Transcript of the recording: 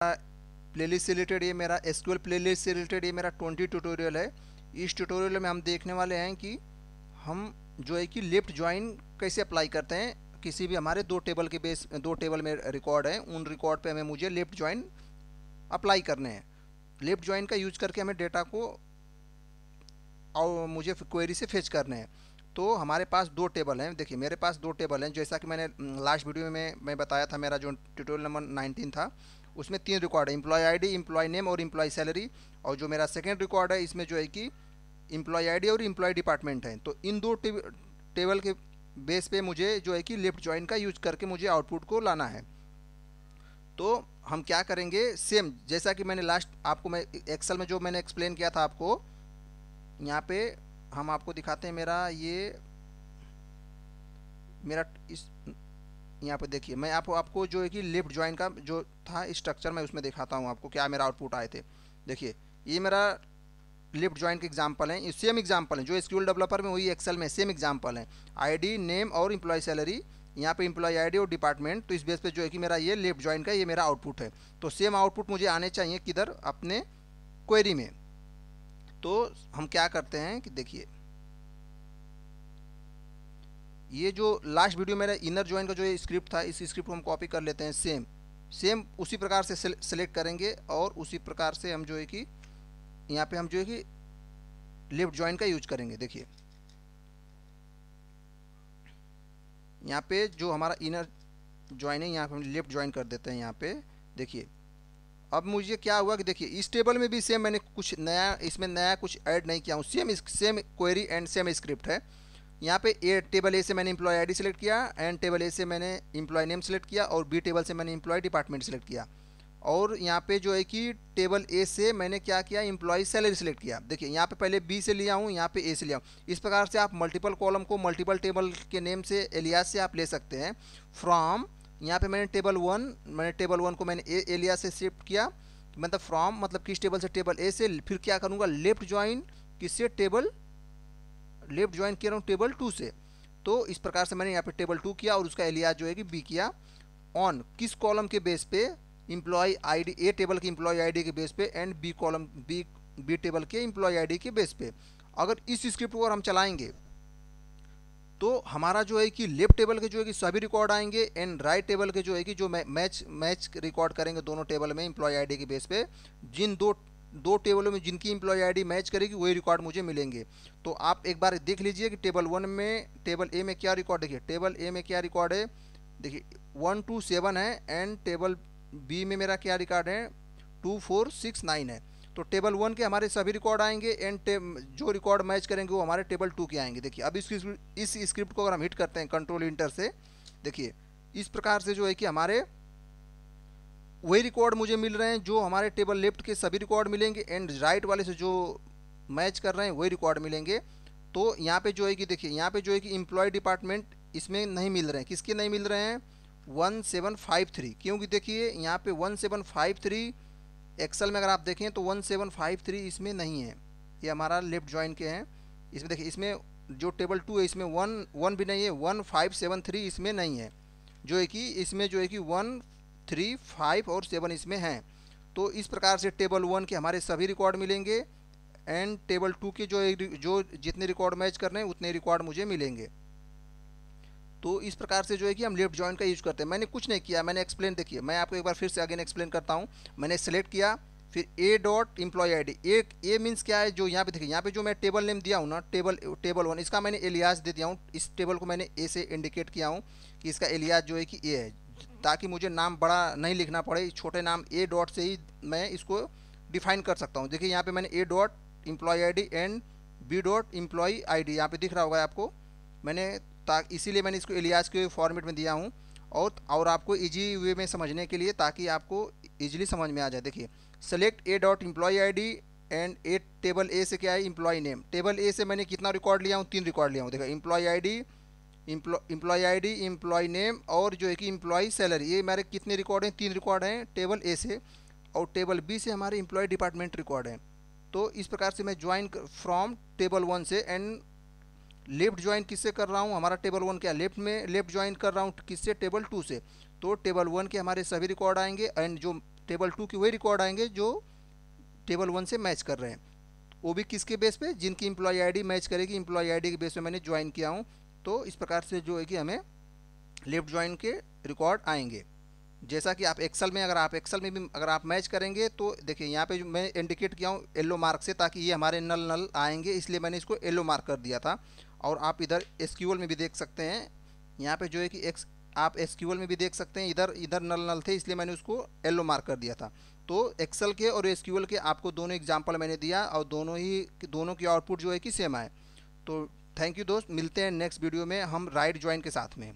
Playlist से related ये मेरा एसक्यूएल प्लेलिस्ट से रिलेटेड ये मेरा 20 ट्यूटोरियल है। इस ट्यूटोरियल में हम देखने वाले हैं कि हम जो है कि लेफ्ट ज्वाइन कैसे अप्लाई करते हैं किसी भी हमारे दो टेबल में रिकॉर्ड है, उन रिकॉर्ड पे हमें मुझे लेफ्ट ज्वाइन अप्लाई करने हैं। लेफ्ट ज्वाइन का यूज करके हमें डेटा को और मुझे क्वेरी से फेच करने हैं। तो हमारे पास दो टेबल हैं। देखिए मेरे पास दो टेबल हैं, जैसा कि मैंने लास्ट वीडियो में मैं बताया था, मेरा जो ट्यूटोरियल नंबर 19 था उसमें 3 रिकॉर्ड है, एम्प्लॉय आईडी, एम्प्लॉय नेम और एम्प्लॉय सैलरी। और जो मेरा सेकेंड रिकॉर्ड है इसमें जो है कि एम्प्लॉय आईडी और एम्प्लॉय डिपार्टमेंट है। तो इन दो टेबल के बेस पे मुझे जो है कि लेफ्ट ज्वाइन का यूज करके मुझे आउटपुट को लाना है। तो हम क्या करेंगे, सेम जैसा कि मैंने लास्ट आपको मैं एक्सेल में जो मैंने एक्सप्लेन किया था आपको, यहाँ पे हम आपको दिखाते हैं मेरा इस यहाँ पे देखिए मैं आपको जो है कि लेफ्ट ज्वाइन का जो था स्ट्रक्चर मैं उसमें दिखाता हूँ आपको क्या मेरा आउटपुट आए थे। देखिए ये मेरा लेफ्ट ज्वाइन के एग्जांपल हैं, ये सेम एग्जांपल हैं जो एसक्यूएल डेवलपर में वही एक्सेल में सेम एग्जांपल हैं। आईडी, नेम और एम्प्लॉय सैलरी, यहाँ पे एम्प्लॉय आईडी और डिपार्टमेंट। तो इस बेस पे जो है कि मेरा ये लेफ्ट ज्वाइन का ये मेरा आउटपुट है। तो सेम आउटपुट मुझे आने चाहिए किधर, अपने क्वेरी में। तो हम क्या करते हैं कि देखिए ये जो लास्ट वीडियो मेरा इनर ज्वाइन का जो स्क्रिप्ट था, इस स्क्रिप्ट को हम कॉपी कर लेते हैं, सेम उसी प्रकार से सेलेक्ट करेंगे और उसी प्रकार से हम जो है कि यहाँ पे हम जो है कि लेफ्ट ज्वाइन का यूज करेंगे। देखिए यहाँ पे जो हमारा इनर ज्वाइन है यहाँ पे हम लेफ्ट ज्वाइन कर देते हैं। यहाँ पे देखिए अब मुझे क्या हुआ कि देखिए इस टेबल में भी सेम मैंने कुछ नया इसमें नया कुछ ऐड नहीं किया हूँ, same query and same script है। यहाँ पे टेबल ए से मैंने एम्प्लॉय आईडी सेलेक्ट किया एंड टेबल ए से मैंने एम्प्लॉय नेम सेलेक्ट किया और बी टेबल से मैंने एम्प्लॉय डिपार्टमेंट सेलेक्ट किया। और यहाँ पे जो है कि टेबल ए से मैंने क्या किया, एम्प्लॉय सैलरी सेलेक्ट किया। देखिए यहाँ पे पहले बी से लिया हूँ, यहाँ पे ए से लिया हूँ। इस प्रकार से आप मल्टीपल कॉलम को मल्टीपल टेबल के नेम से एलियास से आप ले सकते हैं। फ्रॉम यहाँ पे मैंने टेबल वन को मैंने एलियास से शिफ्ट किया, मतलब फ्रॉम मतलब किस टेबल से, टेबल ए से। फिर क्या करूँगा, लेफ्ट ज्वाइन किससे, लेफ्ट ज्वाइन किया रहा हूँ टेबल 2 से। तो इस प्रकार से मैंने यहाँ पे टेबल 2 किया और उसका एलियास जो है कि बी किया। ऑन किस कॉलम के बेस पे, एम्प्लॉय आईडी, ए टेबल की एम्प्लॉय आईडी के बेस पे एंड बी टेबल के एम्प्लॉय आईडी के बेस पे। अगर इस स्क्रिप्ट को हम चलाएंगे तो हमारा जो है कि लेफ्ट टेबल के जो है कि सभी रिकॉर्ड आएंगे एंड राइट टेबल के जो है कि जो मैच रिकॉर्ड करेंगे दोनों टेबल में एम्प्लॉय आईडी के बेस पे। जिन दो टेबलों में जिनकी एम्प्लॉय आईडी मैच करेगी वही रिकॉर्ड मुझे मिलेंगे। तो आप एक बार देख लीजिए कि टेबल ए में क्या रिकॉर्ड, देखिए टेबल ए में क्या रिकॉर्ड है, देखिए 1 2 7 है एंड टेबल बी में मेरा क्या रिकॉर्ड है, 2 4 6 9 है। तो टेबल 1 के हमारे सभी रिकॉर्ड आएंगे एंड जो रिकॉर्ड मैच करेंगे वो हमारे टेबल 2 के आएंगे। देखिए अब इस स्क्रिप्ट को अगर हम हिट करते हैं कंट्रोल इंटर से, देखिए इस प्रकार से जो है कि हमारे वही रिकॉर्ड मुझे मिल रहे हैं जो हमारे टेबल लेफ्ट के सभी रिकॉर्ड मिलेंगे एंड राइट वाले से जो मैच कर रहे हैं वही रिकॉर्ड मिलेंगे। तो यहाँ पे जो है कि देखिए यहाँ पे जो है कि एम्प्लॉय डिपार्टमेंट इसमें नहीं मिल रहे हैं, किसके नहीं मिल रहे हैं, 1753। क्योंकि देखिए यहाँ पे 1753 एक्सेल में अगर आप देखें तो 1753 इसमें नहीं है, ये हमारा लेफ्ट ज्वाइन के हैं। इसमें देखिए इसमें जो टेबल 2 है इसमें 1 भी नहीं है, 1573 इसमें नहीं है, जो है कि इसमें जो है कि 1 3 5 और 7 इसमें हैं। तो इस प्रकार से टेबल 1 के हमारे सभी रिकॉर्ड मिलेंगे एंड टेबल 2 के जो जितने रिकॉर्ड मैच कर रहे हैं उतने रिकॉर्ड मुझे मिलेंगे। तो इस प्रकार से जो है कि हम लेफ्ट ज्वाइन का यूज करते हैं। मैंने कुछ नहीं किया, मैंने एक्सप्लेन, देखिए मैं आपको एक बार फिर से अगेन एक्सप्लेन करता हूँ। मैंने सेलेक्ट किया, फिर A dot employ ID, A means क्या है, जो यहाँ पे देखिए यहाँ पे जो मैं टेबल नेम दिया हूँ ना, टेबल 1, इसका मैंने एलियास दे दिया हूँ। इस टेबल को मैंने ए से इंडिकेट किया हूँ कि इसका एलियास जो है कि ए है, ताकि मुझे नाम बड़ा नहीं लिखना पड़े, छोटे नाम ए डॉट से ही मैं इसको डिफाइन कर सकता हूँ। देखिए यहाँ पे मैंने A dot employ ID and B dot employ ID यहाँ पे दिख रहा होगा आपको, मैंने इसीलिए मैंने इसको एलियास के फॉर्मेट में दिया हूँ और आपको इजी वे में समझने के लिए, ताकि आपको इजीली समझ में आ जाए। देखिए select A dot employ ID and A table A से क्या है, एम्प्लॉय नेम। टेबल ए से मैंने कितना रिकॉर्ड लिया हूँ, 3 रिकॉर्ड लिया हूँ। देखो एम्प्लॉय आईडी, एम्प्लॉय नेम और जो है कि एम्प्लॉय सैलरी, ये मेरे कितने रिकॉर्ड हैं, 3 रिकॉर्ड हैं टेबल ए से। और टेबल बी से हमारे एम्प्लॉय डिपार्टमेंट रिकॉर्ड हैं। तो इस प्रकार से मैं ज्वाइन फ्रॉम टेबल 1 से एंड लेफ्ट ज्वाइन किससे कर रहा हूँ, हमारा टेबल 1 क्या लेफ्ट में लेफ्ट ज्वाइन कर रहा हूँ किससे, टेबल 2 से। तो टेबल 1 के हमारे सभी रिकॉर्ड आएंगे एंड जो टेबल 2 के वही रिकॉर्ड आएंगे जो टेबल 1 से मैच कर रहे हैं, वो भी किसके बेस पे, जिनकी एम्प्लॉय आईडी मैच करेगी, एम्प्लॉय आईडी के बेस पे मैंने ज्वाइन किया हूँ। तो इस प्रकार से जो है कि हमें लेफ्ट ज्वाइन के रिकॉर्ड आएंगे। जैसा कि आप एक्सेल में, अगर आप एक्सेल में भी अगर आप मैच करेंगे तो देखिए यहाँ पे जो मैं इंडिकेट किया हूँ येलो मार्क से, ताकि ये हमारे नल नल आएंगे, इसलिए मैंने इसको येलो मार्क कर दिया था। और आप इधर एसक्यूएल में भी देख सकते हैं, यहाँ पे जो है कि आप एसक्यूएल में भी देख सकते हैं, इधर इधर नल नल थे, इसलिए मैंने उसको येलो मार्क कर दिया था। तो एक्सेल के और एसक्यूएल के आपको दोनों एग्जाम्पल मैंने दिया, और दोनों की आउटपुट जो है कि सेम आए। तो थैंक यू दोस्त, मिलते हैं नेक्स्ट वीडियो में हम राइट ज्वाइन के साथ में।